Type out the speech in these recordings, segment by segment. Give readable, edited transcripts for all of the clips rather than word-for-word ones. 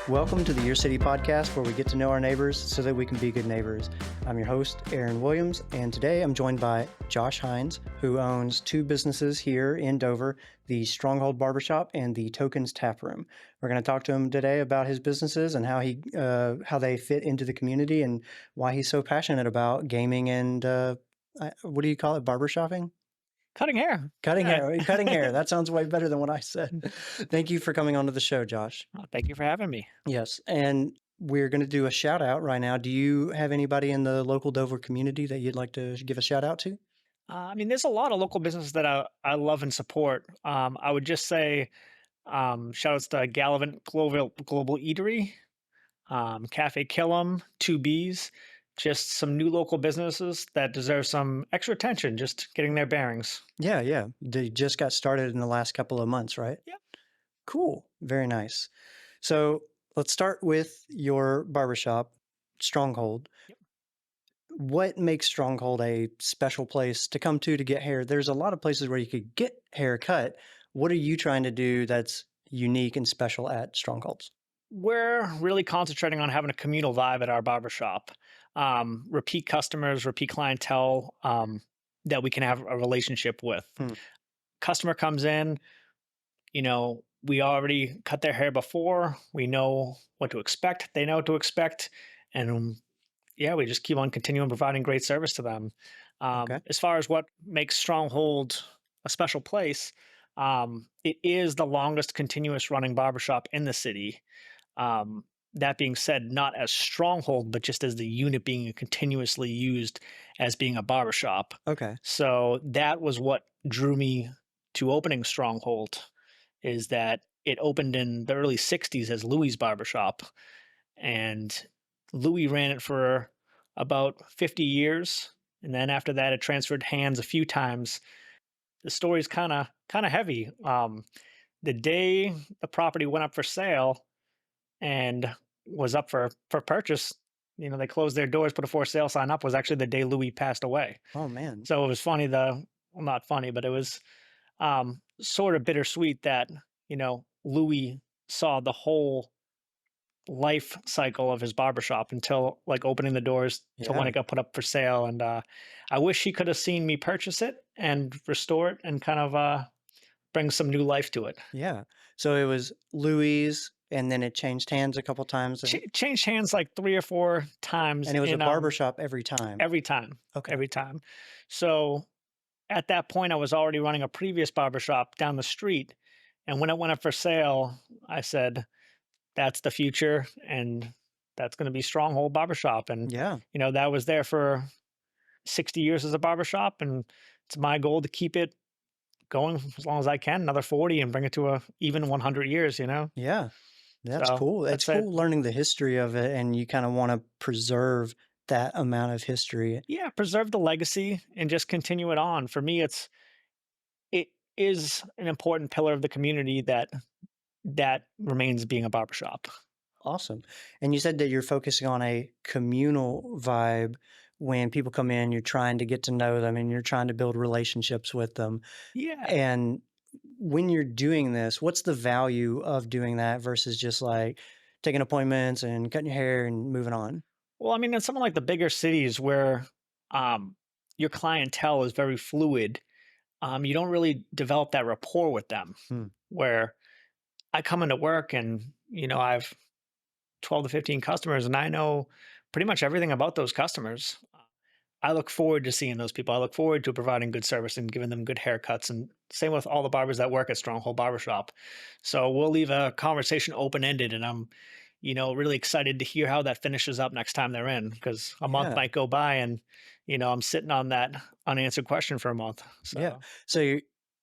Welcome to the Your City podcast, where we get to know our neighbors so that we can be good neighbors. I'm your host, Aaron Williams, and today I'm joined by Josh Hynes, who owns two businesses here in Dover, the Stronghold Barbershop and the Tokens Taproom. We're going to talk to him today about his businesses and how they fit into the community and why he's so passionate about gaming and what do you call it, barbershopping? Cutting hair. Cutting Yeah. hair. Cutting hair. That sounds way better than what I said. Thank you for coming onto the show, Josh. Thank you for having me. Yes, and we're going to do a shout out right now. Do you have anybody in the local Dover community that you'd like to give a shout out to? There's a lot of local businesses that I love and support. I would just say shout outs to Gallivant Global Eatery, Cafe Killam, 2Bs, just some new local businesses that deserve some extra attention, just getting their bearings. Yeah. They just got started in the last couple of months, right? Yep. Cool. Very nice. So let's start with your barbershop, Stronghold. Yep. What makes Stronghold a special place to come to get hair? There's a lot of places where you could get hair cut. What are you trying to do that's unique and special at Strongholds? We're really concentrating on having a communal vibe at our barbershop. Repeat customers, repeat clientele that we can have a relationship with. Customer comes in, we already cut their hair before. We know what to expect. They know what to expect. And we just keep on continuing providing great service to them. Okay. As far as what makes Stronghold a special place, it is the longest continuous running barbershop in the city. That being said, not as Stronghold, but just as the unit being continuously used as being a barbershop. Okay. So that was what drew me to opening Stronghold, is that it opened in the early 60s as Louis' barbershop. And Louis ran it for about 50 years. And then after that, it transferred hands a few times. The story's kind of heavy. The day the property went up for sale and was up for purchase, they closed their doors, put a for sale sign up, was actually the day Louis passed away. Oh, man. So it was funny, not funny, but it was sort of bittersweet that, Louis saw the whole life cycle of his barbershop until like opening the doors to when it got put up for sale. And I wish he could have seen me purchase it and restore it and kind of bring some new life to it. Yeah. So it was Louis, and then it changed hands a couple times. Changed hands like 3 or 4 times. And it was a barbershop every time? Every time. Okay. Every time. So at that point, I was already running a previous barbershop down the street. And when it went up for sale, I said, that's the future, and that's going to be Stronghold Barbershop. And, that was there for 60 years as a barbershop. And it's my goal to keep it going as long as I can, another 40, and bring it to even 100 years, Yeah. That's cool. It's cool learning the history of it, and you kind of want to preserve that amount of history. Yeah, preserve the legacy and just continue it on. For me, it is an important pillar of the community that remains being a barbershop. Awesome. And you said that you're focusing on a communal vibe. When people come in, you're trying to get to know them and you're trying to build relationships with them. Yeah. And when you're doing this, what's the value of doing that versus just like taking appointments and cutting your hair and moving on? Well, in some of like the bigger cities where your clientele is very fluid, you don't really develop that rapport with them. Where I come into work and, I have 12 to 15 customers and I know pretty much everything about those customers. I look forward to seeing those people. I look forward to providing good service and giving them good haircuts, and same with all the barbers that work at Stronghold Barbershop. So we'll leave a conversation open-ended, and I'm, really excited to hear how that finishes up next time they're in, because a month might go by and, I'm sitting on that unanswered question for a month. So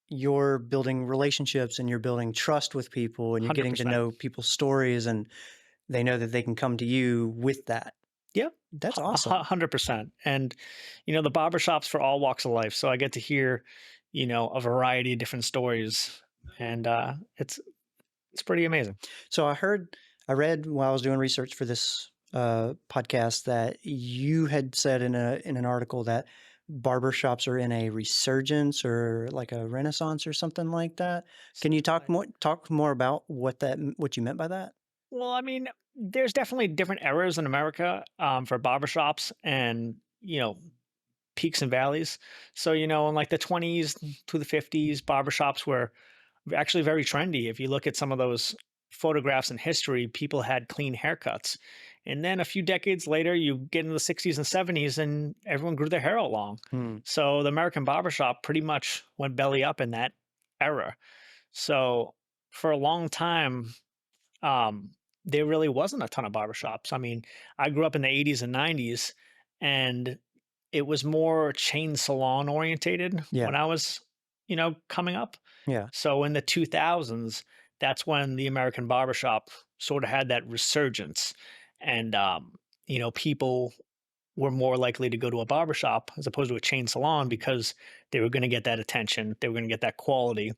you're building relationships and you're building trust with people, and you're 100%. getting to know people's stories, and they know that they can come to you with that. Yeah. That's awesome. 100%. And, the barbershops for all walks of life. So I get to hear, a variety of different stories, and it's pretty amazing. So I read while I was doing research for this podcast that you had said in an article that barbershops are in a resurgence or like a renaissance or something like that. Can you talk more about what you meant by that? Well, I mean, there's definitely different eras in America for barbershops and, peaks and valleys. So, in like the 20s to the 50s, barbershops were actually very trendy. If you look at some of those photographs in history, people had clean haircuts. And then a few decades later, you get into the 60s and 70s, and everyone grew their hair out long. Hmm. So the American barbershop pretty much went belly up in that era. So for a long time, um, there really wasn't a ton of barbershops. I mean, I grew up in the 80s and 90s, and it was more chain salon orientated Yeah. when I was, coming up. Yeah. So in the 2000s, that's when the American barbershop sort of had that resurgence. And, people were more likely to go to a barbershop as opposed to a chain salon because they were going to get that attention, they were going to get that quality,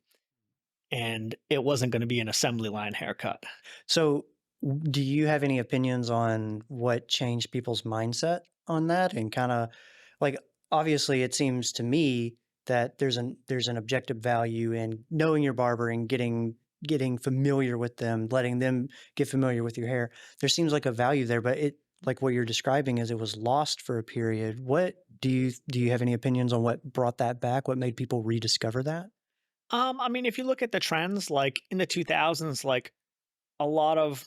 and it wasn't going to be an assembly line haircut. So, do you have any opinions on what changed people's mindset on that? And kind of like, obviously, it seems to me that there's an objective value in knowing your barber and getting familiar with them, letting them get familiar with your hair. There seems like a value there, but it like what you're describing is it was lost for a period. What do you have any opinions on what brought that back? What made people rediscover that? I mean, if you look at the trends, like in the 2000s, like a lot of,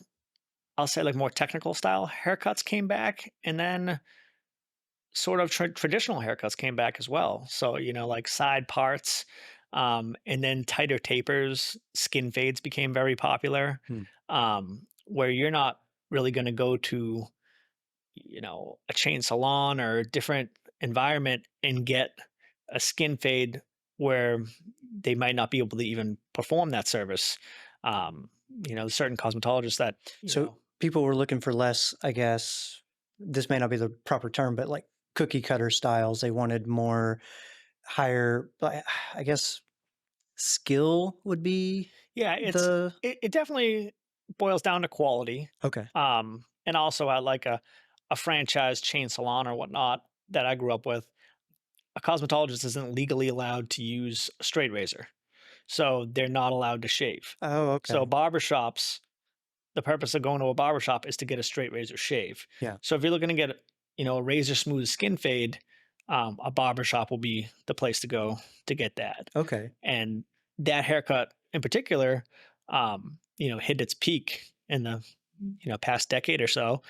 I'll say, like more technical style haircuts came back, and then sort of traditional haircuts came back as well. So, like side parts, and then tighter tapers, skin fades became very popular, Hmm. where you're not really going to go to, a chain salon or a different environment and get a skin fade where they might not be able to even perform that service. Um, certain cosmetologists that, So people were looking for less, I guess, this may not be the proper term, but like cookie cutter styles. They wanted more higher, I guess, skill would be yeah, the it definitely boils down to quality. okay. And also at like a franchise chain salon or whatnot that I grew up with, a cosmetologist isn't legally allowed to use a straight razor. So they're not allowed to shave. Oh, So okay. barbershops, the purpose of going to a barbershop is to get a straight razor shave. Yeah. So if you're looking to get, a razor smooth skin fade, a barbershop will be the place to go to get that. Okay. And that haircut in particular, hit its peak in the past decade or so.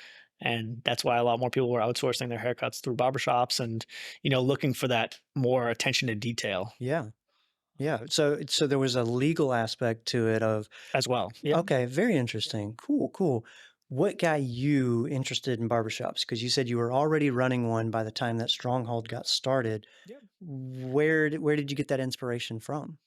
And that's why a lot more people were outsourcing their haircuts through barbershops and, looking for that more attention to detail Yeah. Yeah. So there was a legal aspect to it of as well. Yeah. okay, very interesting. Cool, cool. What got you interested in barbershops? Because you said you were already running one by the time that Stronghold got started. Yeah. Where did you get that inspiration from?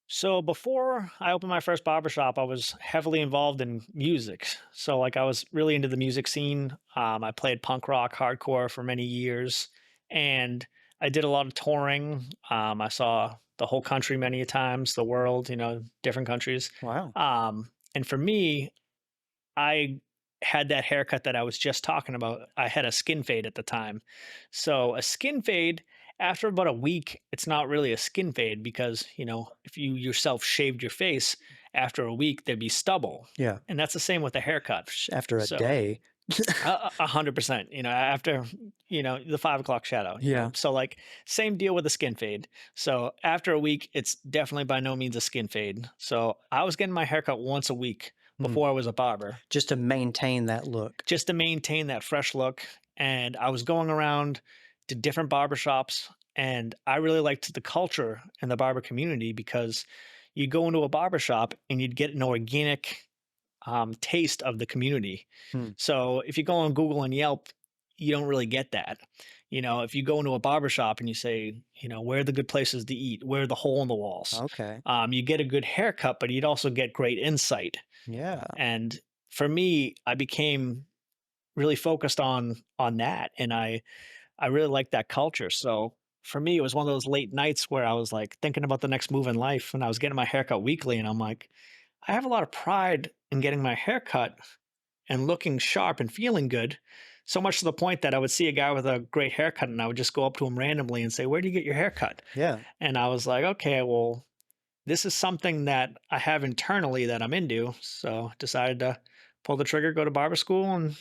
So before I opened my first barbershop, I was heavily involved in music. So like I was really into the music scene. I played punk rock, hardcore for many years, and I did a lot of touring. I saw the whole country many times, the world, different countries. Wow. And for me, I had that haircut that I was just talking about. I had a skin fade at the time. So a skin fade, after about a week, it's not really a skin fade because, if you yourself shaved your face after a week, there'd be stubble. Yeah. And that's the same with a haircut. After a So day. 100%, after, the 5 o'clock shadow, Yeah. so like same deal with a skin fade. So after a week, it's definitely by no means a skin fade. So I was getting my haircut once a week Mm. before I was a barber Just to maintain that look. just to maintain that fresh look. And I was going around to different barbershops, and I really liked the culture in the barber community because you go into a barbershop and you'd get an organic taste of the community. Hmm. So if you go on Google and Yelp, you don't really get that. If you go into a barbershop and you say, where are the good places to eat? Where are the hole in the walls? Okay. You get a good haircut, but you'd also get great insight. Yeah. And for me, I became really focused on that, and I really liked that culture. So for me, it was one of those late nights where I was like thinking about the next move in life, and I was getting my haircut weekly, and I'm like, I have a lot of pride in getting my haircut and looking sharp and feeling good. So much to the point that I would see a guy with a great haircut and I would just go up to him randomly and say, "Where do you get your haircut?" Yeah. And I was like, okay, well, this is something that I have internally that I'm into. So decided to pull the trigger, go to barber school, and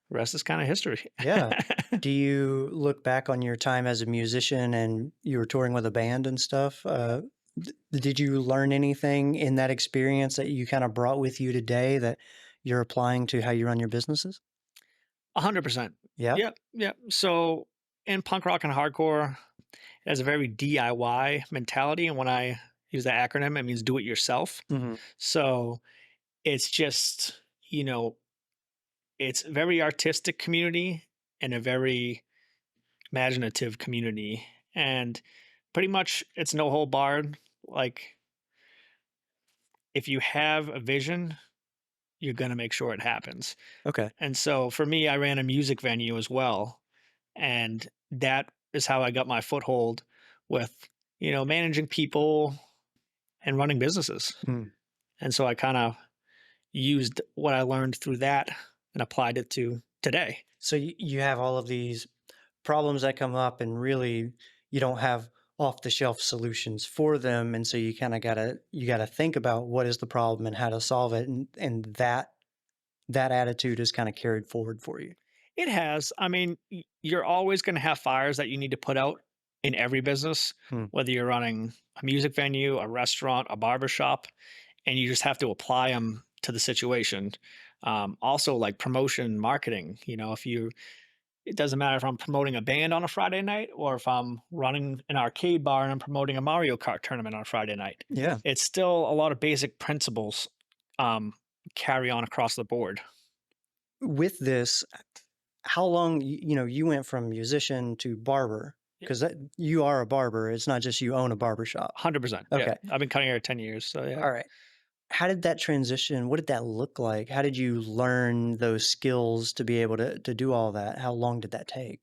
the rest is kind of history. Yeah. Do you look back on your time as a musician and you were touring with a band and stuff? Did you learn anything in that experience that you kind of brought with you today that you're applying to how you run your businesses? 100%. Yeah. Yep, yep. So in punk rock and hardcore, it has a very DIY mentality, and when I use that acronym, it means do it yourself. Hmm. So it's just, it's a very artistic community and a very imaginative community, and pretty much it's no hold barred. Like, if you have a vision, you're going to make sure it happens. Okay. And so for me, I ran a music venue as well, and that is how I got my foothold with, managing people and running businesses. Mm. And so I kind of used what I learned through that and applied it to today. So you have all of these problems that come up, and really you don't have off the shelf solutions for them. And so you gotta think about what is the problem and how to solve it. And that attitude is kind of carried forward for you. It has. I mean, you're always going to have fires that you need to put out in every business, Hmm. whether you're running a music venue, a restaurant, a barbershop, and you just have to apply them to the situation. Also, like promotion, marketing. It doesn't matter if I'm promoting a band on a Friday night or if I'm running an arcade bar and I'm promoting a Mario Kart tournament on a Friday night. Yeah. It's still a lot of basic principles um, carry on across the board. With this, how long you went from musician to barber, Yeah, because that you are a barber. It's not just you own a barber shop. 100%. Yeah, Okay. I've been cutting hair 10 years. So yeah. All right. How did that transition? What did that look like? How did you learn those skills to be able to do all that? How long did that take?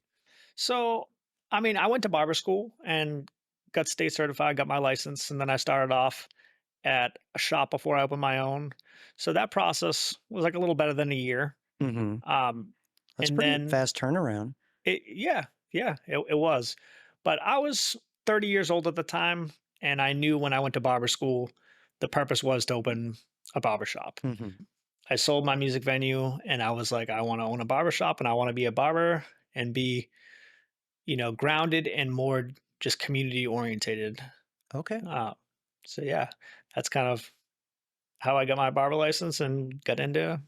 So, I mean, I went to barber school and got state certified, got my license, and then I started off at a shop before I opened my own. So that process was like a little better than a year. Hmm. Um, That's and pretty then fast turnaround. it was. But I was 30 years old at the time, and I knew when I went to barber school, the purpose was to open a barber shop. Hmm. I sold my music venue, and I was like, I want to own a barber shop, and I want to be a barber and be, grounded and more just community orientated. Okay. Uh, so yeah, that's kind of how I got my barber license and got into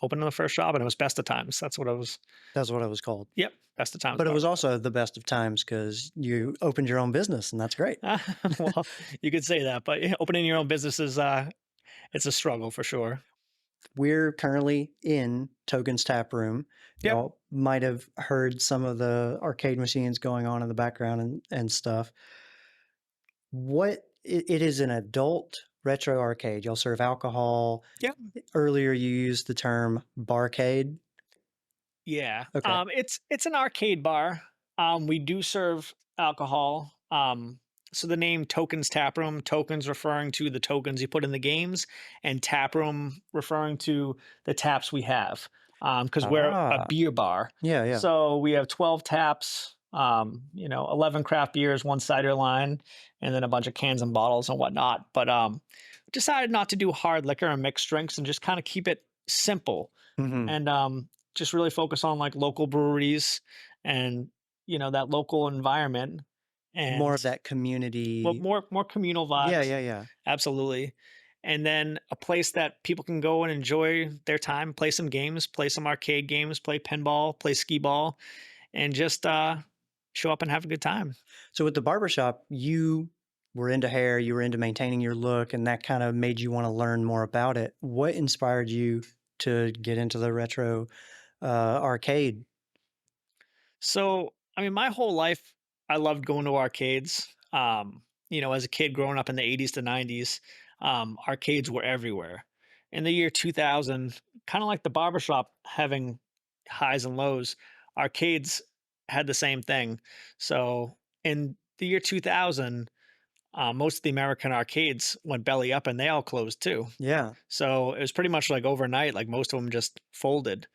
opening the first shop, and it was best of times. That's what I was. That's what it was called. Yep, best of times But it was barber. also the best of times because you opened your own business, and that's great. Well, you could say that, but yeah, opening your own business is it's a struggle for sure. We're currently in Token's Taproom. Yep. Y'all might have heard some of the arcade machines going on in the background and stuff. It is an adult retro arcade. Y'all serve alcohol. Yep. Earlier, you used the term barcade. Yeah. Okay. It's an arcade bar. We do serve alcohol. So the name Tokens Taproom, tokens referring to the tokens you put in the games, and taproom referring to the taps we have. Because we're a Ah, beer bar. yeah, yeah. So we have 12 taps, 11 craft beers, one cider line, and then a bunch of cans and bottles and whatnot. But decided not to do hard liquor and mixed drinks and just kind of keep it simple Hmm. and just really focus on like local breweries and that local environment More and of that well, community. more communal Yeah, vibes, yeah, yeah. absolutely. And then a place that people can go and enjoy their time, play some games, play some arcade games, play pinball, play skee ball, and just show up and have a good time. So with the barbershop, you were into hair, you were into maintaining your look, and that kind of made you want to learn more about it. What inspired you to get into the retro arcade? So, I mean, my whole life, I loved going to arcades. As a kid growing up in the 80s to 90s, arcades were everywhere. In the year 2000, kind of like the barbershop having highs and lows, arcades had the same thing. So, in the year 2000, most of the American arcades went belly up and they all closed too. Yeah, So, it was pretty much like overnight, like most of them just folded.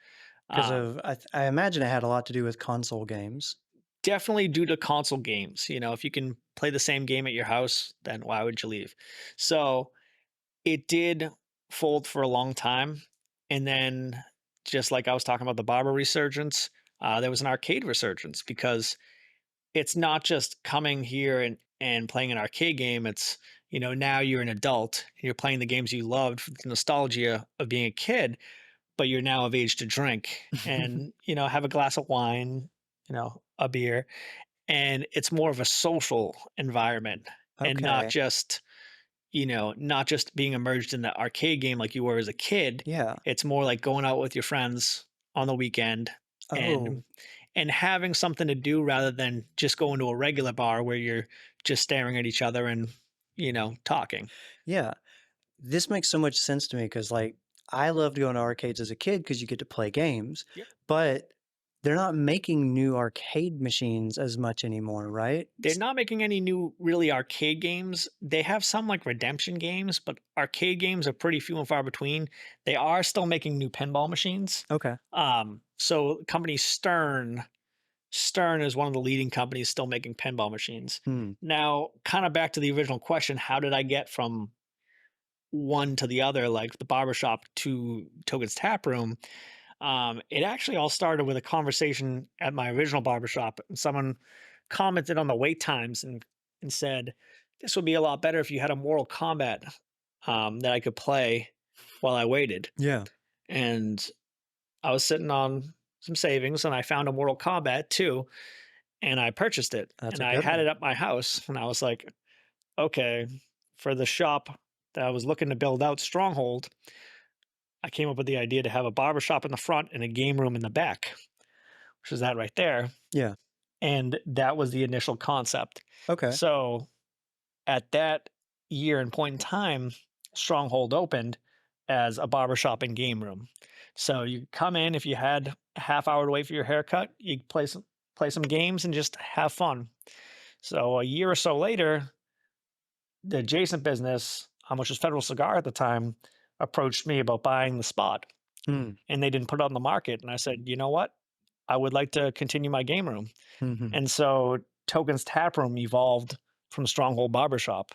because Um, of I imagine it had a lot to do with console games. Definitely due to console games. If you can play the same game at your house, then why would you leave? So it did fold for a long time. And then, just like I was talking about the barber resurgence, there was an arcade resurgence because it's not just coming here and playing an arcade game. It's, now you're an adult, you're playing the games you loved for the nostalgia of being a kid, but you're now of age to drink and, have a glass of wine, a beer, and it's more of a social environment and Okay. not just being immersed in the arcade game like you were as a kid. Yeah. It's more like going out with your friends on the weekend Oh, and having something to do rather than just going to a regular bar where you're just staring at each other and, talking. yeah. This makes so much sense to me because, like, I loved going to arcades as a kid because you get to play games, Yep. but they're not making new arcade machines as much anymore, right? They're not making any new really arcade games. They have some like redemption games, but arcade games are pretty few and far between. They are still making new pinball machines. Okay. So company Stern is one of the leading companies still making pinball machines. Hmm. Now, kind of back to the original question, how did I get from one to the other, like the barbershop to Token's Taproom? It actually all started with a conversation at my original barbershop. And someone commented on the wait times and said, this would be a lot better if you had a Mortal Kombat that I could play while I waited. Yeah. And I was sitting on some savings and I found a Mortal Kombat 2 and I purchased it That's and a I good had one. it at my house and I was like, okay, for the shop that I was looking to build out Stronghold, I came up with the idea to have a barber shop in the front and a game room in the back, which is that right there. Yeah. And that was the initial concept. Okay. So at that year and point in time, Stronghold opened as a barbershop and game room. So you come in if you had a half hour to wait for your haircut, you play some games and just have fun. So a year or so later, the adjacent business, which was Federal Cigar at the time, approached me about buying the spot, Hmm. and they didn't put it on the market. And I said, you know what? I would like to continue my game room. Hmm. And so Token's Taproom evolved from Stronghold Barbershop.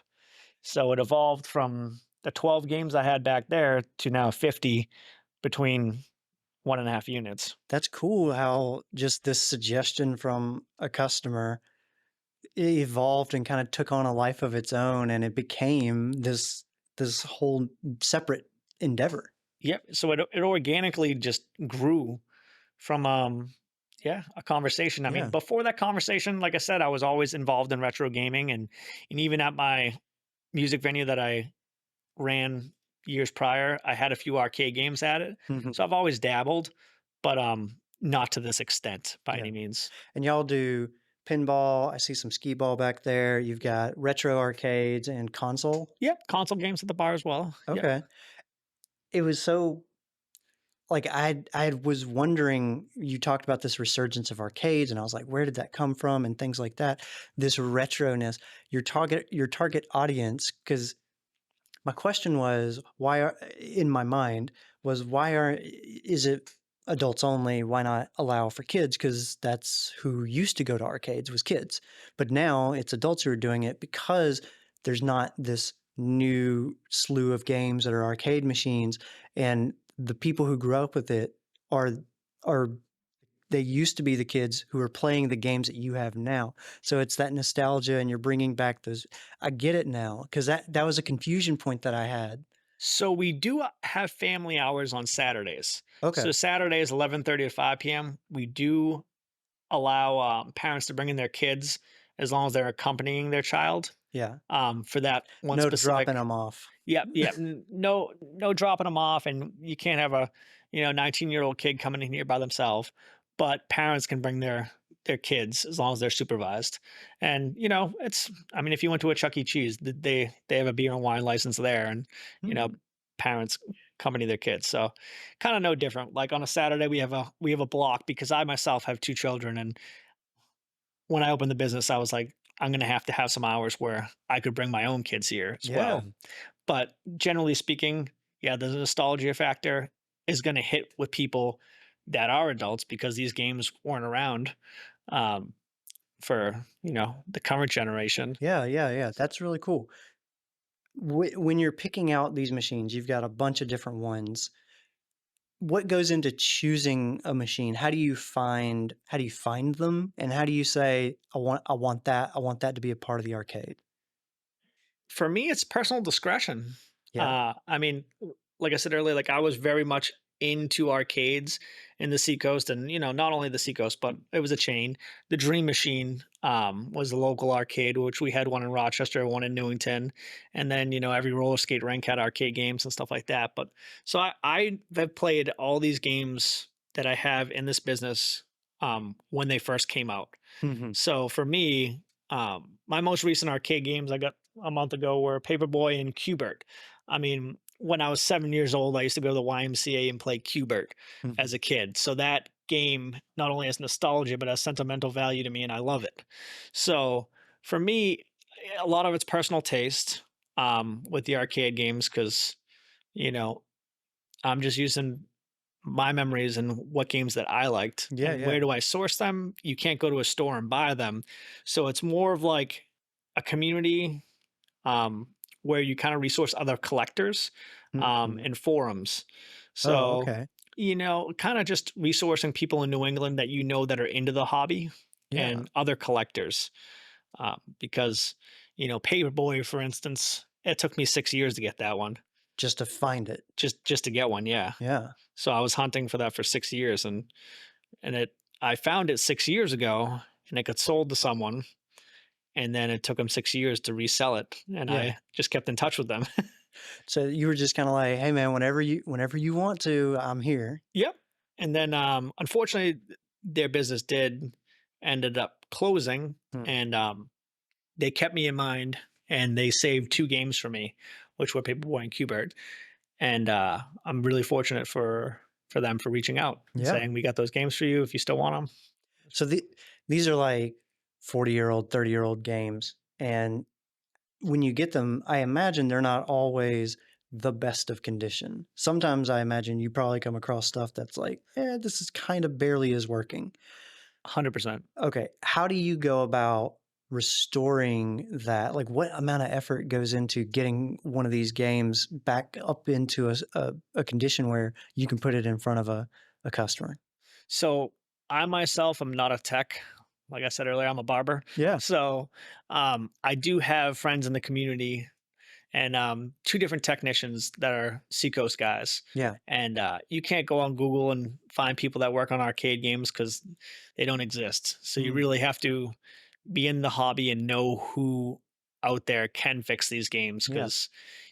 So it evolved from the 12 games I had back there to now 50 between 1.5 units. That's cool how just this suggestion from a customer evolved and kind of took on a life of its own, and it became this whole separate endeavor. Yep. So it organically just grew from yeah, a conversation. I mean, Yeah. before that conversation, like I said, I was always involved in retro gaming and even at my music venue that I ran years prior, I had a few arcade games at it. Mhm. So I've always dabbled, but not to this extent by Yeah. any means. And y'all do pinball. I see some skee ball back there. You've got retro arcades and console. Yep, console games at the bar as well. Yep. Okay. It was so like I was wondering, you talked about this resurgence of arcades and I was like, where did that come from and things like that. This retroness, your target audience, because my question was why are in my mind was why are is it adults only? Why not allow for kids? Because that's who used to go to arcades was kids. But now it's adults who are doing it because there's not this new slew of games that are arcade machines, and the people who grew up with it are are they used to be the kids who are playing the games that you have now. So it's that nostalgia, and you're bringing back those. I get it now because that was a confusion point that I had. So we do have family hours on Saturdays. Okay. So Saturdays, 11:30 to 5 p.m. We do allow parents to bring in their kids as long as they're accompanying their child Yeah. for that one No dropping specific. them off. Yep, yep. No dropping them off, and you can't have a 19-year-old kid coming in here by themselves. But parents can bring their kids as long as they're supervised. And it's. I mean, if you went to a Chuck E. Cheese, they have a beer and wine license there, and you know, Hmm. parents accompany their kids. So kind of no different. Like on a Saturday, we have a block because I myself have two children, and when I opened the business, I was like, I'm gonna have to have some hours where I could bring my own kids here as Yeah. well. But generally speaking, yeah, the nostalgia factor is going to hit with people that are adults because these games weren't around um, for the current generation. Yeah. Yeah. Yeah. That's really cool. When you're picking out these machines, you've got a bunch of different ones. what goes into choosing a machine? How do you find them, and how do you say, I want that to be a part of the arcade? For me, it's personal discretion. Yeah. I mean, like I said earlier, like I was very much into arcades in the Seacoast, and not only the Seacoast, but it was a chain. The Dream Machine was the local arcade, which we had one in Rochester, one in Newington, and then every roller skate rink had arcade games and stuff like that. But so I have played all these games that I have in this business when they first came out. Mhm. So for me, my most recent arcade games I got a month ago were Paperboy and Qbert. I mean, when I was 7 years old, I used to go to the YMCA and play Qbert as Mhm. a kid. So that game not only has nostalgia, but has sentimental value to me, and I love it. So for me, a lot of it's personal taste with the arcade games because, you know, I'm just using my memories and what games that I liked. Yeah, And yeah. where do I source them? You can't go to a store and buy them. So it's more of like a community um, where you kind of resource other collectors Mhm. and forums. Oh, So, okay. kind of just resourcing people in New England that that are into the hobby Yeah. and other collectors. Because, Paperboy, for instance, it took me 6 years to get that one, Just to find it. just to get one. Yeah. Yeah. So I was hunting for that for 6 years, and I found it 6 years ago, and it got sold to someone, and then it took them 6 years to resell it, and Yeah. I just kept in touch with them. So you were just kinda like, "Hey, man, whenever you want to, I'm here." Yep. And then, unfortunately, their business did ended up closing, Hmm. and they kept me in mind, and they saved two games for me, which were Paperboy and Qbert. And I'm really fortunate for them for reaching out and Yeah. saying, "We got those games for you if you still want them." So these are like 40-year-old, 30-year-old games, and when you get them, I imagine they're not always the best of condition. Sometimes I imagine you probably come across stuff that's like, this is kind of barely is working." 100%. Okay, how do you go about restoring that? Like, what amount of effort goes into getting one of these games back up into a condition where you can put it in front of a customer? So I myself am not a tech. Like I said earlier, I'm a barber. Yeah, So I do have friends in the community and two different technicians that are Seacoast guys. yeah, And you can't go on Google and find people that work on arcade games because they don't exist. So you mm, really have to be in the hobby and know who out there can fix these games yeah, because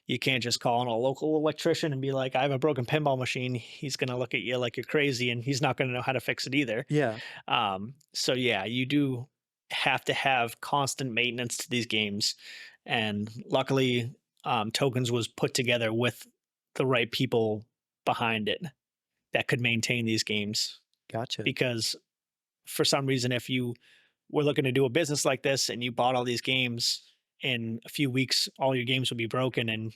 you can't just call on a local electrician and be like, I have a broken pinball machine. He's going to look at you like you're crazy and he's not going to know how to fix it either. yeah. So yeah, you do have to have constant maintenance to these games. And luckily, Tokens was put together with the right people behind it that could maintain these games. Gotcha. Because for some reason, if you were looking to do a business like this and you bought all these games in a few weeks, all your games would be broken and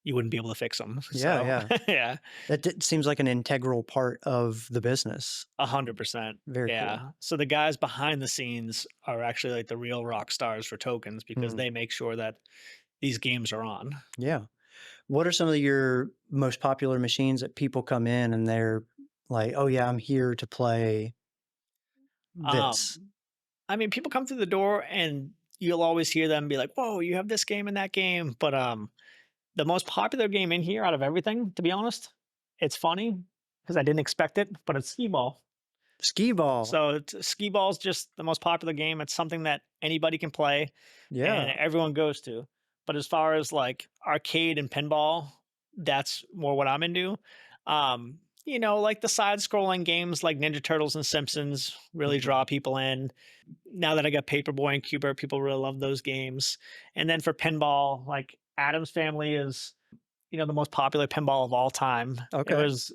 you wouldn't be able to fix them. Yeah, So yeah. yeah, Seems like an integral part of the business. 100%. Very cool. Yeah. So the guys behind the scenes are actually like the real rock stars for Tokens because Mm, they make sure that these games are on. yeah. What are some of your most popular machines that people come in and they're like, "Oh yeah, I'm here to play this." Um, I mean, people come through the door and you'll always hear them be like, "Whoa, you have this game and that game." But the most popular game in here out of everything, to be honest, it's funny because I didn't expect it, but it's skee ball. Skee ball. So skee ball is just the most popular game. It's something that anybody can play and Yeah. everyone goes to. But as far as like arcade and pinball, that's more what I'm into. Like the side scrolling games like Ninja Turtles and Simpsons really Mhm. draw people in. Now that I got Paperboy and Cubert, people really love those games. And then for pinball, like Adam's Family is the most popular pinball of all time. It Okay. was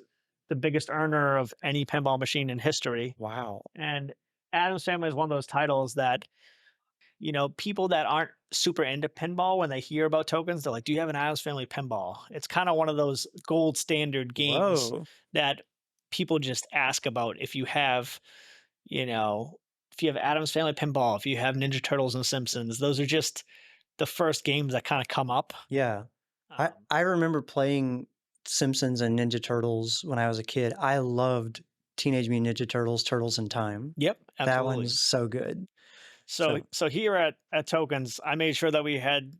the biggest earner of any pinball machine in history. Wow. And Adam's Family is one of those titles that, people that aren't super into pinball, when they hear about Tokens, they're like, "Do you have an Adams Family pinball?" It's kind of one of those gold standard games Whoa. that people just ask about. You know, if you have Adams Family pinball, if you have Ninja Turtles and Simpsons, those are just the first games that kind of come up. Yeah. I Um, I remember playing Simpsons and Ninja Turtles when I was a kid. I loved Teenage Mutant Ninja Turtles, Turtles in Time. Yep, That absolutely. one's so good. So So, so here at Tokens, I made sure that we had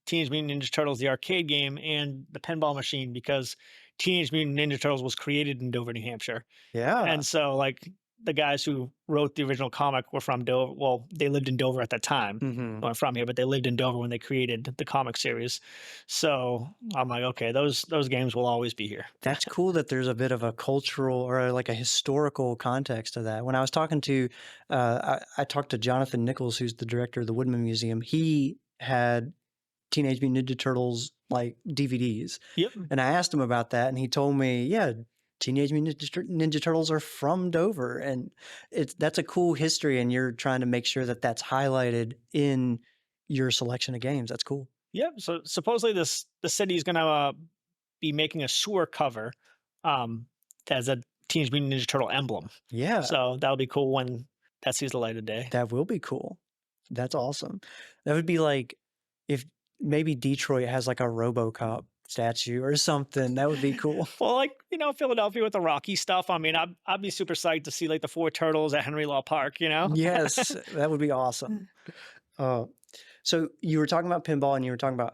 Teenage Mutant Ninja Turtles, the arcade game, and the pinball machine because Teenage Mutant Ninja Turtles was created in Dover, New Hampshire. yeah. And so, like, the guys who wrote the original comic were from Dover. Well, they lived in Dover at that time. Mhm. They weren't from here, but they lived in Dover when they created the comic series. So I'm like, okay, those games will always be here. That's cool that there's a bit of a cultural or like a historical context to that. When I was talking to, I talked to Jonathan Nichols, who's the director of the Woodman Museum. He had Teenage Mutant Ninja Turtles like DVDs, Yep. and I asked him about that, and he told me, yeah, Teenage Mutant Ninja Turtles are from Dover, and that's a cool history, and you're trying to make sure that that's highlighted in your selection of games. That's cool. Yep. So supposedly the city's gonna be making a sewer cover that has a Teenage Mutant Ninja Turtle emblem. Yeah. So that'll be cool when that sees the light of day. That will be cool. That's awesome. That would be like if maybe Detroit has like a RoboCop statue or something. That would be cool. Well, like, Philadelphia with the Rocky stuff. I mean, I'd be super psyched to see like the four turtles at Henry Law Park, you know? Yes, that would be awesome. Uh, so you were talking about pinball and you were talking about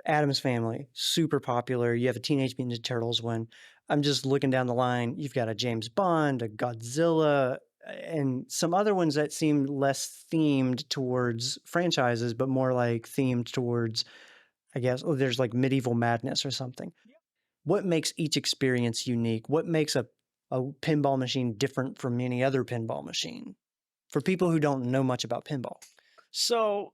Adam's Family, super popular. You have a Teenage Mutant Ninja Turtles one. I'm just looking down the line. You've got a James Bond, a Godzilla, and some other ones that seem less themed towards franchises, but more like themed towards, I guess, oh, there's like Medieval Madness or something. What makes each experience unique? What makes a pinball machine different from any other pinball machine for people who don't know much about pinball? So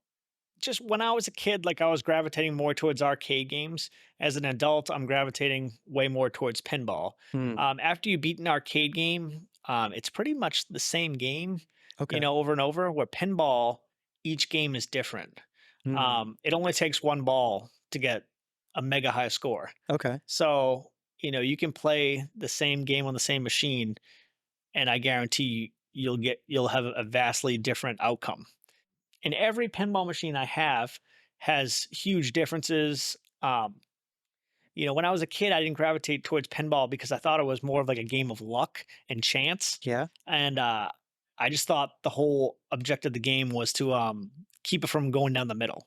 just when I was a kid, like I was gravitating more towards arcade games. As an adult, I'm gravitating way more towards pinball. Hmm. After you beat an arcade game, it's pretty much the same game, Okay. over and over. Where pinball, each game is different. Hmm. It only takes one ball to get a mega high score. Okay. So, you can play the same game on the same machine, and I guarantee you'll have a vastly different outcome. And every pinball machine I have has huge differences. When I was a kid, I didn't gravitate towards pinball because I thought it was more of like a game of luck and chance. Yeah. And I just thought the whole objective of the game was to keep it from going down the middle,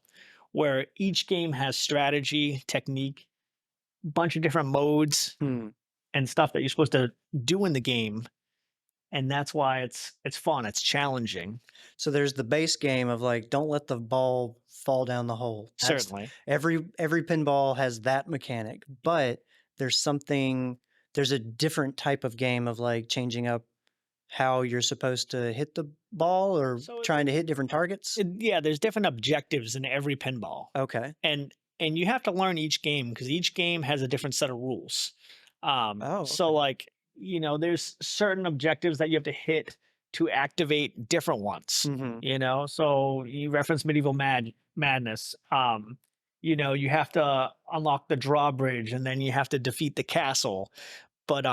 where each game has strategy, technique, bunch of different modes Hmm. and stuff that you're supposed to do in the game, and that's why it's fun, it's challenging. So there's the base game of like, don't let the ball fall down the hole. That's Certainly. every pinball has that mechanic, but there's something there's a different type of game of like changing up how you're supposed to hit the ball or So trying to hit different targets. yeah, there's different objectives in every pinball. Okay. And you have to learn each game because each game has a different set of rules. Oh, So okay. like, there's certain objectives that you have to hit to activate different ones. Hmm. So you reference madness. You have to unlock the drawbridge and then you have to defeat the castle. But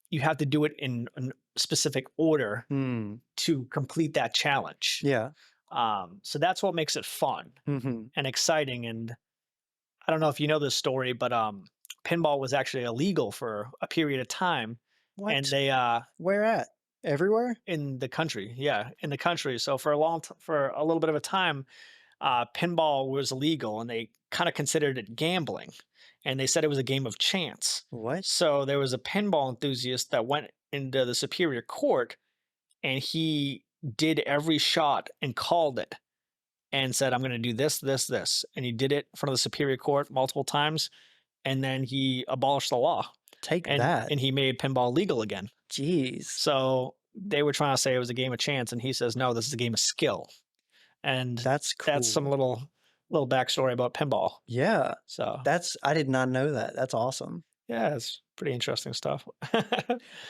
you have to do it in a specific order Hmm. to complete that challenge. Yeah. So that's what makes it fun Hmm. and exciting. And I don't know if you know this story, but pinball was actually illegal for a period of time, and What? they Where at? Everywhere? in the country, yeah, in the country. So for a little bit of a time, pinball was illegal, and they kind of considered it gambling, and they said it was a game of chance. What? So there was a pinball enthusiast that went into the superior court, and he did every shot and called it and said, "I'm going to do this, this, this," and he did it in front of the superior court multiple times, and then he abolished the law, Take and that. he made pinball legal again. Jeez. So they were trying to say it was a game of chance, and he says, "No, this is a game of skill." And That's that's some cool. little backstory about pinball. Yeah. So I did not know that. That's awesome. yeah, it's pretty interesting stuff.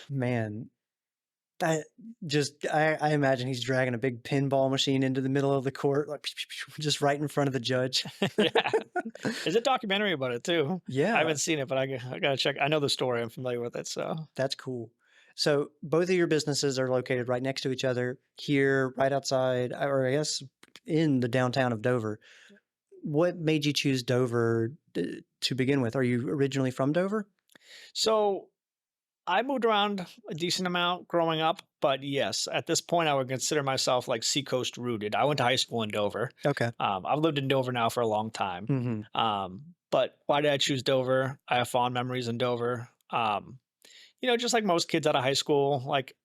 Man, that I imagine he's dragging a big pinball machine into the middle of the court, like just right in front of the judge. Yeah, there's a documentary about it too. I Yeah, haven't seen it, but I gotta check. I know the story. I'm familiar with it. So that's cool. So both of your businesses are located right next to each other here, right outside, or I guess in the downtown of Dover. what made you choose Dover to begin with? Are you originally from Dover? So I moved around a decent amount growing up, but yes, at this point, I would consider myself like seacoast rooted. I went to high school in Dover. Okay. I've lived in Dover now for a long time. Hmm. But why did I choose Dover? I have fond memories in Dover. Just like most kids out of high school, like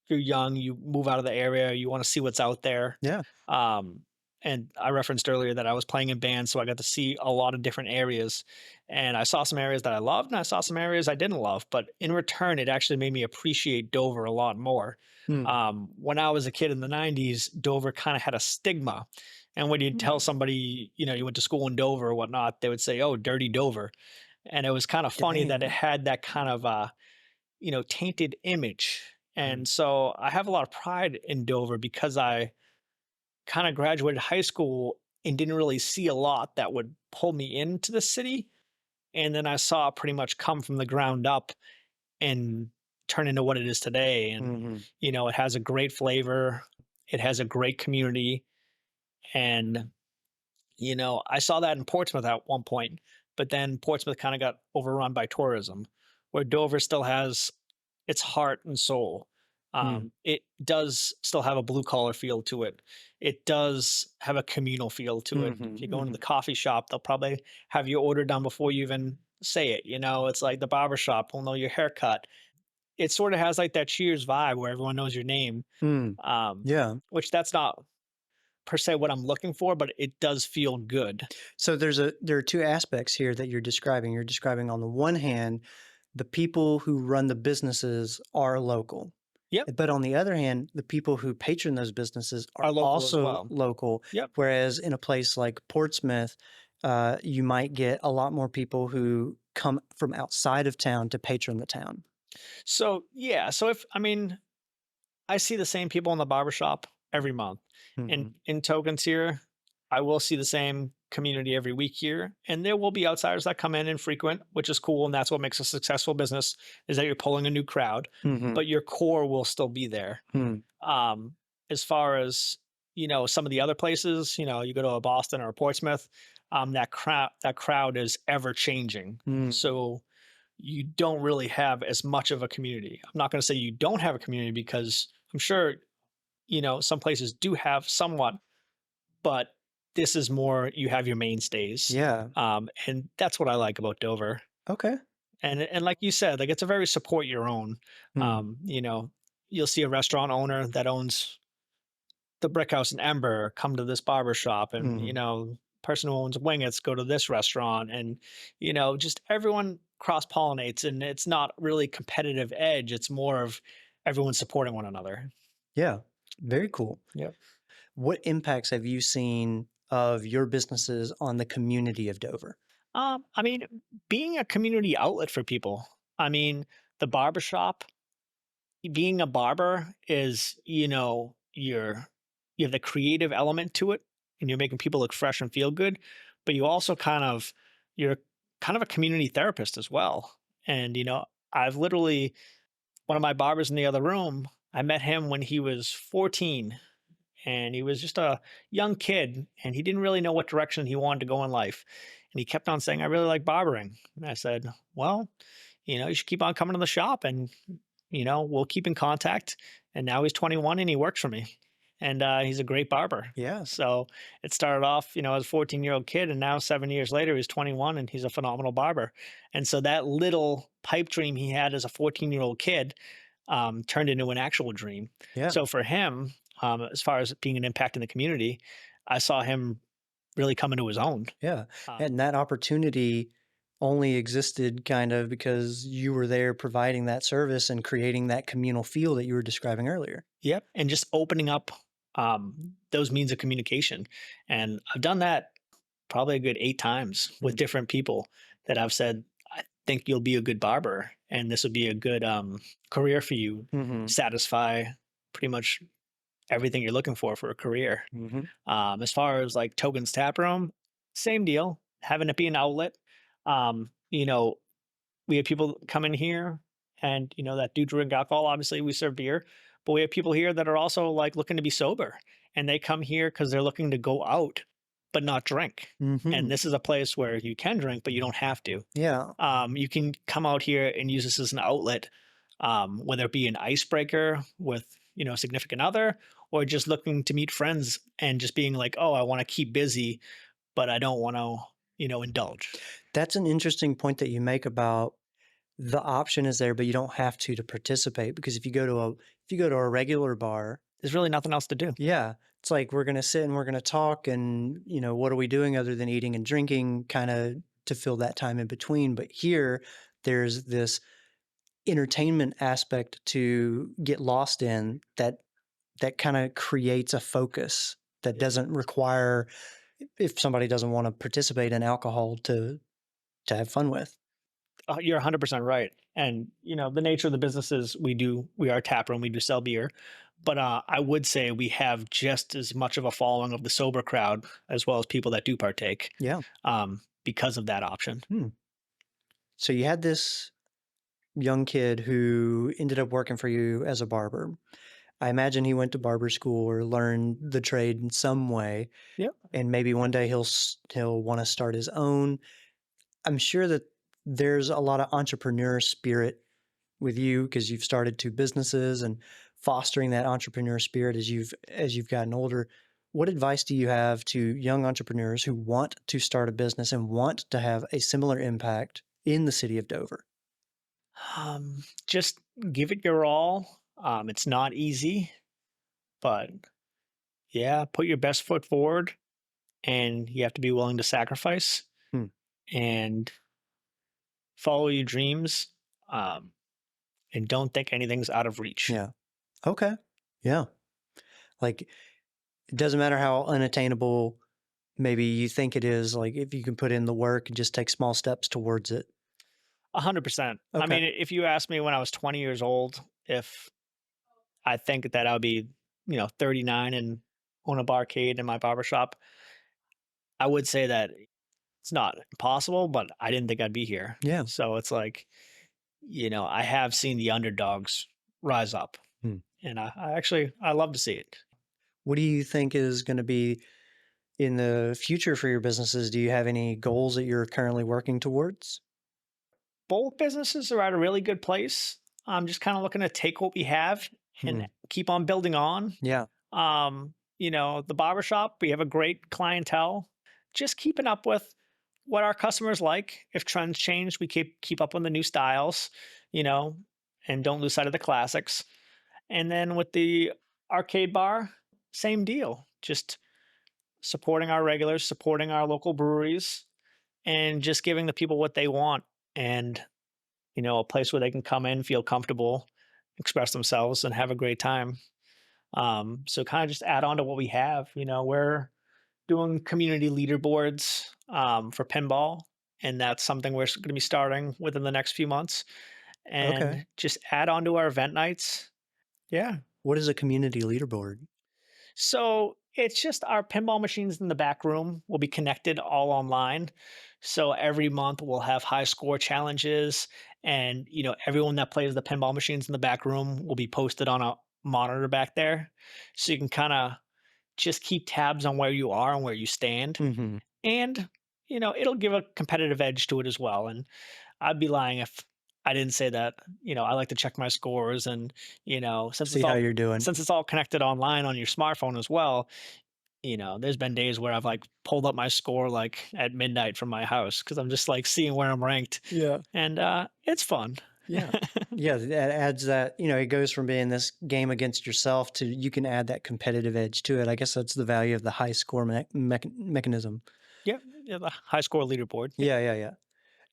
you're young, you move out of the area, you want to see what's out there. Yeah. Um, and I referenced earlier that I was playing in bands, so I got to see a lot of different areas. And I saw some areas that I loved, and I saw some areas I didn't love. But in return, it actually made me appreciate Dover a lot more. Mm. When I was a kid in the '90s, Dover kind of had a stigma. And when you tell Mm. somebody, you went to school in Dover or whatnot, they would say, "Oh, dirty Dover." And it was kind of funny that it Dang. had that kind of tainted image. Mm. And so I have a lot of pride in Dover because I kind of graduated high school and didn't really see a lot that would pull me into the city. And then I saw it pretty much come from the ground up and turn into what it is today. And, Hmm. it has a great flavor, it has a great community. And I saw that in Portsmouth at one point, but then Portsmouth kind of got overrun by tourism, where Dover still has its heart and soul. Mm. It does still have a blue collar feel to it. It does have a communal feel to it. If you go into Hmm. the coffee shop, they'll probably have your order done before you even say it. It's like the barber shop will know your haircut. It sort of has like that Cheers vibe where everyone knows your name. Mm. Um, Yeah. which that's not per se what I'm looking for, but it does feel good. So there are two aspects here that you're describing. You're describing on the one hand, the people who run the businesses are local. Yep, But on the other hand, the people who patron those businesses are are local as also well. local. Yep. Whereas in a place like Portsmouth, you might get a lot more people who come from outside of town to patron the town. So yeah, so if I mean, I see the same people in the barbershop every month. And Hmm. in tokens here, I will see the same community every week here. And there will be outsiders that come in and frequent, which is cool. And that's what makes a successful business is that you're pulling a new crowd, Hmm. but your core will still be there. Hmm. Um, as far as, some of the other places, you go to a Boston or a Portsmouth, that crowd is ever changing. Hmm. So you don't really have as much of a community. I'm not going to say you don't have a community because I'm sure, some places do have somewhat, but this is more you have your mainstays. Yeah. And that's what I like about Dover. Okay. And like you said, like it's a very support your own. Hmm. You'll see a restaurant owner that owns the brick house in Ember come to this barber shop, and Hmm. person who owns Wingett's go to this restaurant, and just everyone cross pollinates, and it's not really competitive edge, it's more of everyone supporting one another. Yeah. Very cool. Yep. What impacts have you seen of your businesses on the community of Dover? I mean, being a community outlet for people. I mean, the barbershop, being a barber is, you have the creative element to it, and you're making people look fresh and feel good, but you're kind of a community therapist as well. And I've literally one of my barbers in the other room, I met him when he was 14, and he was just a young kid, and he didn't really know what direction he wanted to go in life. And he kept on saying, "I really like barbering." And I said, "Well, you should keep on coming to the shop, and we'll keep in contact." And now he's 21 and he works for me. And he's a great barber. Yeah. So it started off, as a 14-year-old kid, and now 7 years later, he's 21 and he's a phenomenal barber. And so that little pipe dream he had as a 14-year-old kid turned into an actual dream. Yeah. So for him, as far as being an impact in the community, I saw him really come into his own. Yeah. Um, And that opportunity only existed kind of because you were there providing that service and creating that communal feel that you were describing earlier. Yep, and just opening up those means of communication, and I've done that probably a good 8 times with Mm. different people that I've said, "I think you'll be a good barber, and this would be a good career for you. Mhm. Satisfy pretty much everything you're looking for a career." Mhm. As far as like Tokens Taproom, same deal, having it be an outlet. Um, you know, we have people come in here and that do drink alcohol. Obviously, we serve beer, but we have people here that are also like looking to be sober, and they come here because they're looking to go out, but not drink. And Hmm. this is a place where you can drink, but you don't have to. Yeah. You can come out here and use this as an outlet, whether it be an icebreaker with a significant other, or just looking to meet friends and just being like, oh, I want to keep busy, but I don't want to indulge. That's an interesting point that you make about the option is there, but you don't have to participate because if you go to a regular bar, There's really nothing else to do. yeah, it's like we're gonna sit and we're gonna talk and what are we doing other than eating and drinking kind of to fill that time in between. But here there's this entertainment aspect to get lost in that kind of creates a focus that doesn't require if somebody doesn't want to participate in alcohol to have fun with. You're 100% right. And the nature of the businesses we are a tap room, we do sell beer, but I would say we have just as much of a following of the sober crowd as well as people that do partake, Yeah. because of that option. Hmm. So you had this young kid who ended up working for you as a barber. I imagine he went to barber school or learned the trade in some way, Yep. and maybe one day he'll want to start his own. I'm sure that there's a lot of entrepreneur spirit with you because you've started two businesses and fostering that entrepreneur spirit as you've gotten older. What advice do you have to young entrepreneurs who want to start a business and want to have a similar impact in the city of Dover? Just give it your all. It's not easy, but yeah, put your best foot forward, and you have to be willing to sacrifice Hmm. and follow your dreams, um, and don't think anything's out of reach. Yeah. Okay. Yeah. Like it doesn't matter how unattainable maybe you think it is, like if you can put in the work and just take small steps towards it. 100%. I Okay. mean, if you asked me when I was 20 years old, if I think that I'll be, 39 and own a barcade in my barbershop, I would say that it's not impossible, but I didn't think I'd be here. Yeah. So it's like, I have seen the underdogs rise up, Hmm. and I love to see it. What do you think is going to be in the future for your businesses? Do you have any goals that you're currently working towards? Both businesses are at a really good place. I'm just kind of looking to take what we have Hmm. and keep on building on. Yeah. The barbershop, we have a great clientele. Just keeping up with what our customers like. If trends change, we keep up on the new styles, you know, and don't lose sight of the classics. And then with the arcade bar, same deal. Just supporting our regulars, supporting our local breweries, and just giving the people what they want. And, a place where they can come in, feel comfortable, express themselves, and have a great time. So kind of just add on to what we have. We're doing community leaderboards, for pinball, and that's something we're going to be starting within the next few months. Okay. And just add on to our event nights. Yeah. What is a community leaderboard? So it's just our pinball machines in the back room will be connected all online. So every month we'll have high score challenges, and everyone that plays the pinball machines in the back room will be posted on a monitor back there, so you can kind of just keep tabs on where you are and where you stand, Hmm. and it'll give a competitive edge to it as well. And I'd be lying if I didn't say that. I like to check my scores, and since See it's how all you're doing. connected online on your smartphone as well, there's been days where I've like pulled up my score like at midnight from my house because I'm just like seeing where I'm ranked, Yeah. and it's fun. Yeah. Yeah. That adds that, it goes from being this game against yourself to you can add that competitive edge to it. I guess that's the value of the high score mechanism. Yeah, yeah, the high score leaderboard. Yeah, Yeah. Yeah. Yeah.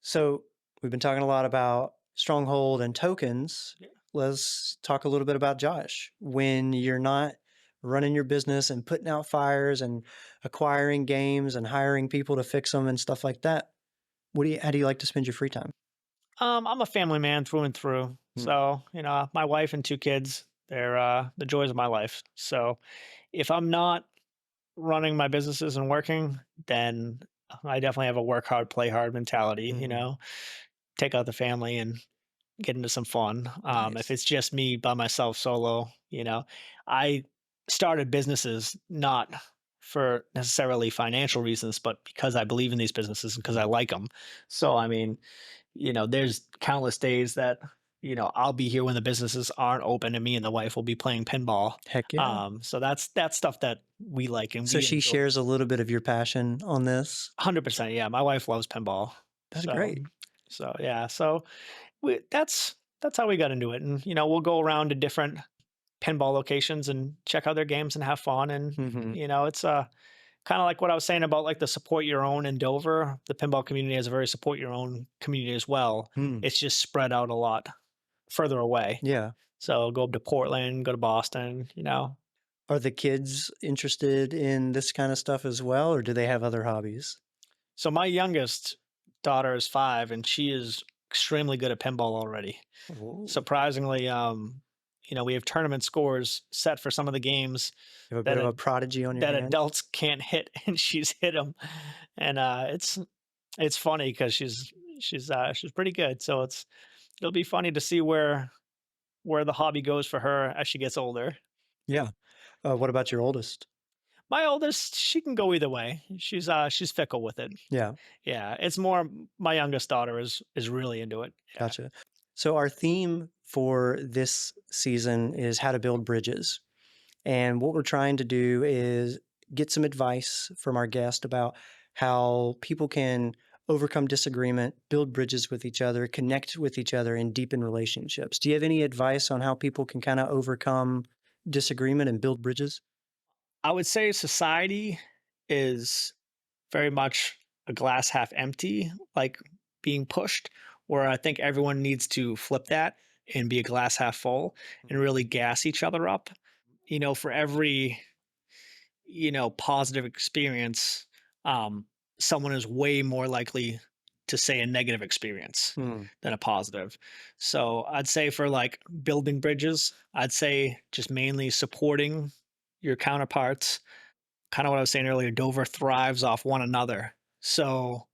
So we've been talking a lot about Stronghold and tokens. yeah. Let's talk a little bit about Josh. When you're not running your business and putting out fires and acquiring games and hiring people to fix them and stuff like that, how do you like to spend your free time? I'm a family man through and through. Hmm. So my wife and two kids, they're the joys of my life. So if I'm not running my businesses and working, then I definitely have a work hard, play hard mentality. Hmm. Take out the family and get into some fun. If Nice. it's just me by myself solo, I started businesses not for necessarily financial reasons, but because I believe in these businesses and because I like them. So, I mean, there's countless days that, I'll be here when the businesses aren't open and me and the wife will be playing pinball. Heck yeah. So that's stuff that we like and So we she enjoy. shares a little bit of your passion on this. 100%. Yeah. My wife loves pinball. That's So, great. yeah. So that's how we got into it. And, we'll go around to different pinball locations and check out their games and have fun. And, Hmm. it's kind of like what I was saying about like the support your own in Dover. The pinball community has a very support your own community as well. Mm. It's just spread out a lot further away. Yeah. So go up to Portland, go to Boston. Are the kids interested in this kind of stuff as well, or do they have other hobbies? So my youngest daughter is 5 and she is extremely good at pinball already. Oh, Surprisingly, we have tournament scores set for some of the games you have a bit that of a prodigy on your that hands. adults can't hit, and she's hit them. And it's funny because she's pretty good. So it'll be funny to see where the hobby goes for her as she gets older. Yeah. What about your oldest? My oldest, she can go either way. She's fickle with it. Yeah. Yeah, it's more my youngest daughter is really into it. Yeah. Gotcha. So our theme for this season is how to build bridges. And what we're trying to do is get some advice from our guest about how people can overcome disagreement, build bridges with each other, connect with each other, and deepen relationships. Do you have any advice on how people can kind of overcome disagreement and build bridges? I would say society is very much a glass half empty, like being pushed, where I think everyone needs to flip that and be a glass half full and really gas each other up. For every, positive experience, someone is way more likely to say a negative experience Hmm. than a positive. So I'd say for like building bridges, I'd say just mainly supporting your counterparts. Kind of what I was saying earlier, Dover thrives off one another. So,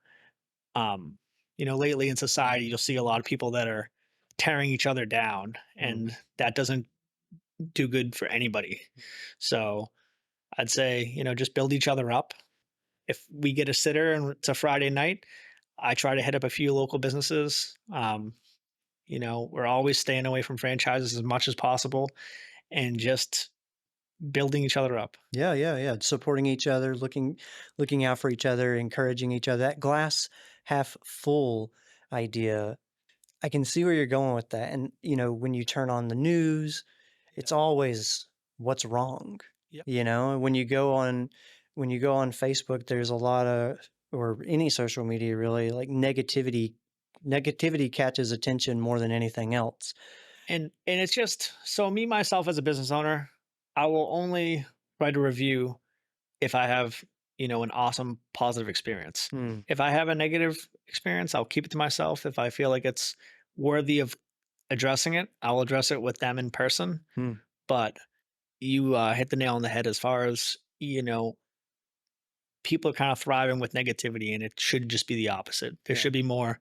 um, lately in society, you'll see a lot of people that are tearing each other down, Hmm. and that doesn't do good for anybody. So I'd say, just build each other up. If we get a sitter and it's a Friday night, I try to hit up a few local businesses. We're always staying away from franchises as much as possible and just building each other up. Yeah, yeah, yeah. Supporting each other, looking out for each other, encouraging each other. That glass half full idea, I can see where you're going with that. And when you turn on the news, Yep. it's always what's wrong. Yep. When you go on Facebook, there's a lot of, or any social media really, like negativity. Negativity catches attention more than anything else. And it's just so me myself as a business owner, I will only write a review if I have, an awesome positive experience. Hmm. If I have a negative experience, I'll keep it to myself. If I feel like it's worthy of addressing it, I'll address it with them in person. Hmm. But you hit the nail on the head as far as, people are kind of thriving with negativity and it should just be the opposite. There Yeah. should be more.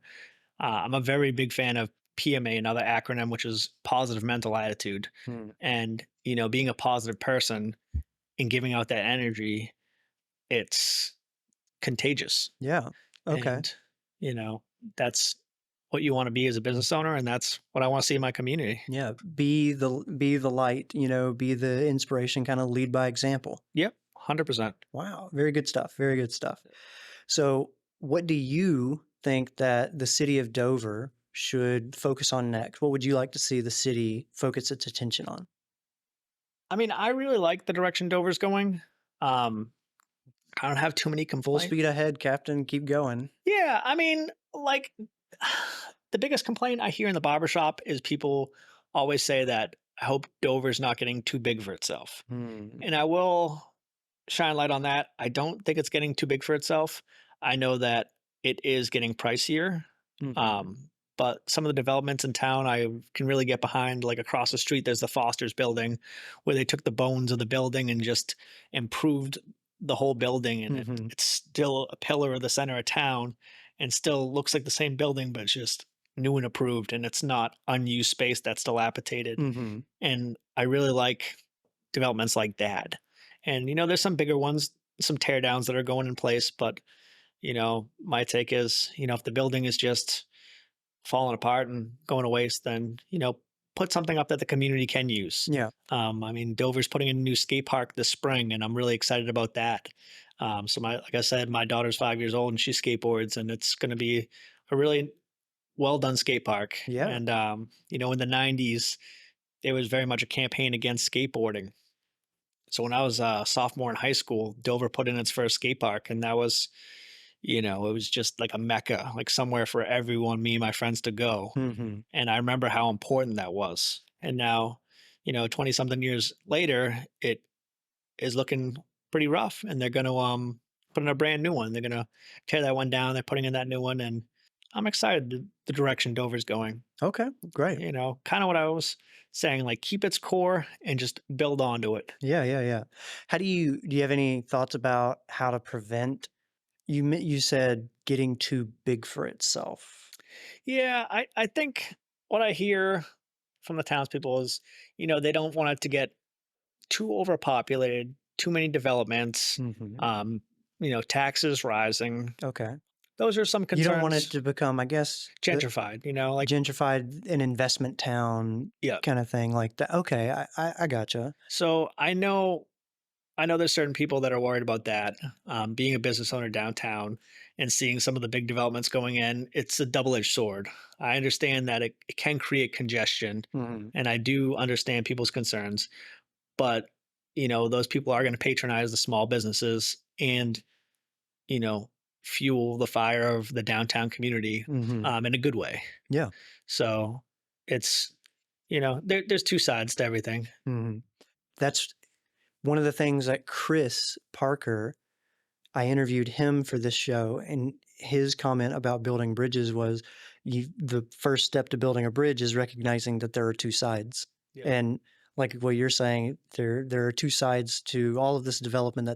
I'm a very big fan of PMA, another acronym, which is positive mental attitude. Hmm. And, being a positive person and giving out that energy, it's contagious. Yeah. Okay. And, that's what you want to be as a business owner. And that's what I want to see in my community. Yeah. Be the light. Be the inspiration. Kind of lead by example. Yep. 100%. Wow, very good stuff. Very good stuff. So, what do you think that the city of Dover should focus on next? What would you like to see the city focus its attention on? I mean, I really like the direction Dover's going. Um, I don't have too many Full complaints. speed ahead, Captain. Keep going. Yeah, I mean, like the biggest complaint I hear in the barbershop is people always say that I hope Dover's not getting too big for itself. Hmm. And I will shine light on that. I don't think it's getting too big for itself. I know that it is getting pricier. Hmm. Um, but some of the developments in town I can really get behind. Like across the street, there's the Foster's building where they took the bones of the building and just improved the whole building. And Hmm. it's still a pillar of the center of town and still looks like the same building, but it's just new and approved. And it's not unused space that's dilapidated. Hmm. And I really like developments like that. And, there's some bigger ones. some tear downs that are going in place, but my take is, if the building is just falling apart and going to waste, then put something up that the community can use. Yeah. I mean, Dover's putting in a new skate park this spring, and I'm really excited about that. So like I said, my daughter's 5 years old and she skateboards, and it's going to be a really well done skate park. Yeah. And in the '90s, there was very much a campaign against skateboarding. So when I was a sophomore in high school, Dover put in its first skate park, and that was, it was just like a mecca, like somewhere for everyone, me and my friends to go. Hmm. And I remember how important that was. And now, 20 something years later, it is looking pretty rough, and they're going to put in a brand new one. They're going to tear that one down. They're putting in that new one, and I'm excited the direction Dover's going. Okay, great. Kind of what I was saying, like keep its core and just build onto it. Yeah, yeah, yeah. How do you have any thoughts about how to prevent, you said getting too big for itself? Yeah, I think what I hear from the townspeople is, they don't want it to get too overpopulated, too many developments, Hmm. taxes rising. Okay. Those are some You don't want it concerns. to become, I guess, Gentrified, like gentrified, an investment town yeah. kind of thing like that. Okay, I gotcha. So I know there's certain people that are worried about that. Being a business owner downtown and seeing some of the big developments going in, it's a double-edged sword. I understand that it can create congestion, Hmm. and I do understand people's concerns. But those people are going to patronize the small businesses and you know fuel the fire of the downtown community Hmm. in a good way. Yeah. So it's there's two sides to everything. Hmm. That's one of the things that Chris Parker, I interviewed him for this show, and his comment about building bridges was the first step to building a bridge is recognizing that there are two sides. Yeah. And like what you're saying, there are two sides to all of this development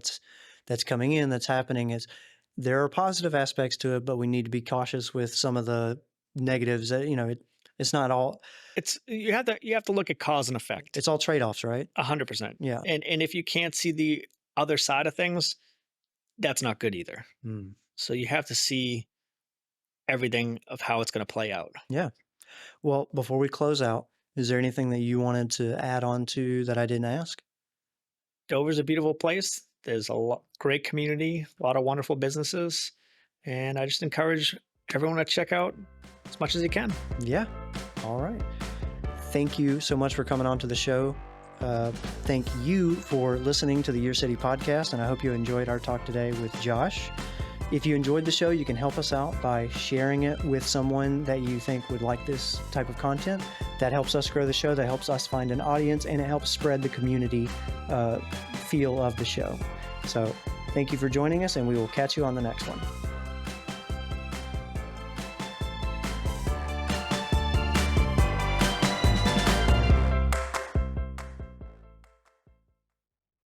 that's coming in, that's happening. Is there are positive aspects to it, but we need to be cautious with some of the negatives. That it's not all. It's you have to look at cause and effect. It's all trade-offs, right? 100%. Yeah. And if you can't see the other side of things, that's not good either. Mm. So you have to see everything of how it's going to play out. Yeah. Well, before we close out, is there anything that you wanted to add on to that I didn't ask? Dover's a beautiful place. There's a great community, a lot of wonderful businesses, and I just encourage everyone to check out as much as you can. Yeah. All right. Thank you so much for coming on to the show. Thank you for listening to the Your City podcast, and I hope you enjoyed our talk today with Josh. If you enjoyed the show, you can help us out by sharing it with someone that you think would like this type of content. That helps us grow the show, that helps us find an audience, and it helps spread the community feel of the show. So thank you for joining us, and we will catch you on the next one.